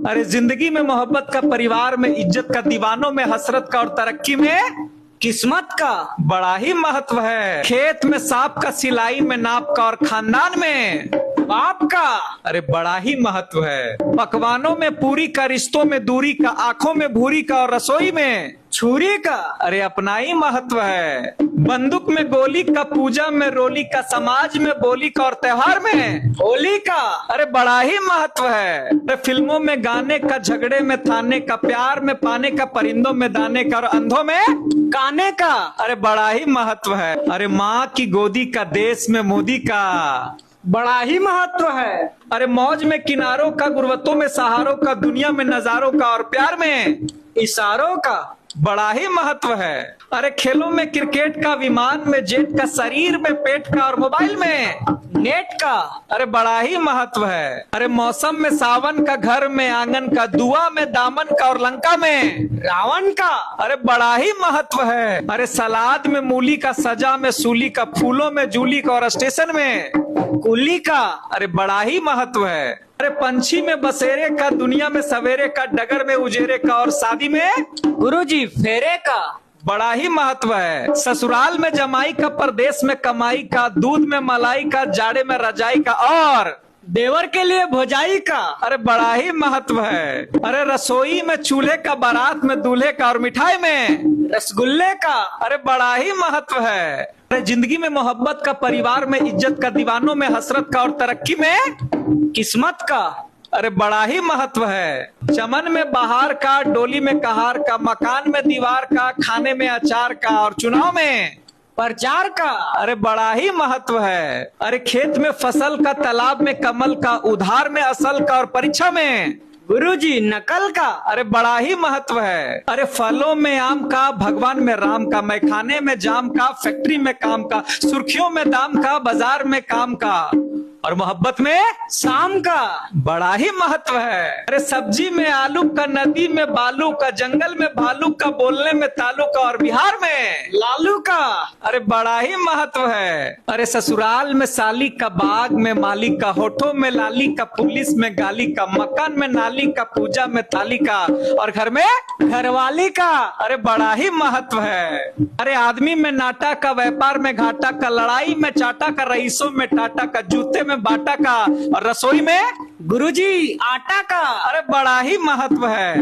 अरे जिंदगी में मोहब्बत का, परिवार में इज्जत का, दीवानों में हसरत का और तरक्की में किस्मत का बड़ा ही महत्व है। खेत में सांप का, सिलाई में नाप का और खानदान में बाप का अरे बड़ा ही महत्व है। पकवानों में पूरी का, रिश्तों में दूरी का, आंखों में भूरी का और रसोई में छुरी का अरे अपना ही महत्व है। बंदूक में गोली का, पूजा में रोली का, समाज में बोली का और त्योहार में होली का अरे बड़ा ही महत्व है। अरे फिल्मों में गाने का, झगड़े में थाने का, प्यार में पाने का, परिंदों में दाने का और अंधों में काने का अरे बड़ा ही महत्व है। अरे माँ की गोदी का, देश में मोदी का बड़ा ही महत्व है। अरे मौज में किनारों का, गुर्बतों में सहारों का, दुनिया में नजारों का और प्यार में इशारों का बड़ा ही महत्व है। अरे खेलों में क्रिकेट का, विमान में जेट का, शरीर में पेट का और मोबाइल में नेट का अरे बड़ा ही महत्व है। अरे मौसम में सावन का, घर में आंगन का, दुआ में दामन का और लंका में रावण का अरे बड़ा ही महत्व है। अरे सलाद में मूली का, सजा में सूली का, फूलों में जूली का और स्टेशन में कुली का अरे बड़ा ही महत्व है। अरे पंछी में बसेरे का, दुनिया में सवेरे का, डगर में उजेरे का और शादी में गुरुजी फेरे का बड़ा ही महत्व है। ससुराल में जमाई का, परदेश में कमाई का, दूध में मलाई का, जाड़े में रजाई का और देवर के लिए भोजाई का अरे बड़ा ही महत्व है। अरे रसोई में चूल्हे का, बारात में दूल्हे का और मिठाई में रसगुल्ले का अरे बड़ा ही महत्व है। अरे जिंदगी में मोहब्बत का, परिवार में इज्जत का, दीवानों में हसरत का और तरक्की में किस्मत का अरे बड़ा ही महत्व है। चमन में बहार का, डोली में कहार का, मकान में दीवार का, खाने में अचार का और चुनाव में प्रचार का अरे बड़ा ही महत्व है। अरे खेत में फसल का, तालाब में कमल का, उधार में असल का और परीक्षा में गुरुजी नकल का अरे बड़ा ही महत्व है। अरे फलों में आम का, भगवान में राम का, मैखाने में जाम का, फैक्ट्री में काम का, सुर्खियों में दाम का, बाजार में काम का और मोहब्बत में शाम का बड़ा ही महत्व है। अरे सब्जी में आलू का, नदी में बालू का, जंगल में भालू का, बोलने में तालू का और बिहार में लालू का अरे बड़ा ही महत्व है। अरे ससुराल में साली का, बाग में माली का, होठों में लाली का, पुलिस में गाली का, मकान में नाली का, पूजा में ताली का और घर में घरवाली का अरे बड़ा ही महत्व है। अरे आदमी में नाटा का, व्यापार में घाटा का, लड़ाई में चाटा का, रईसों में टाटा का, जूते में बाटा का और रसोई में गुरुजी आटा का अरे बड़ा ही महत्व है।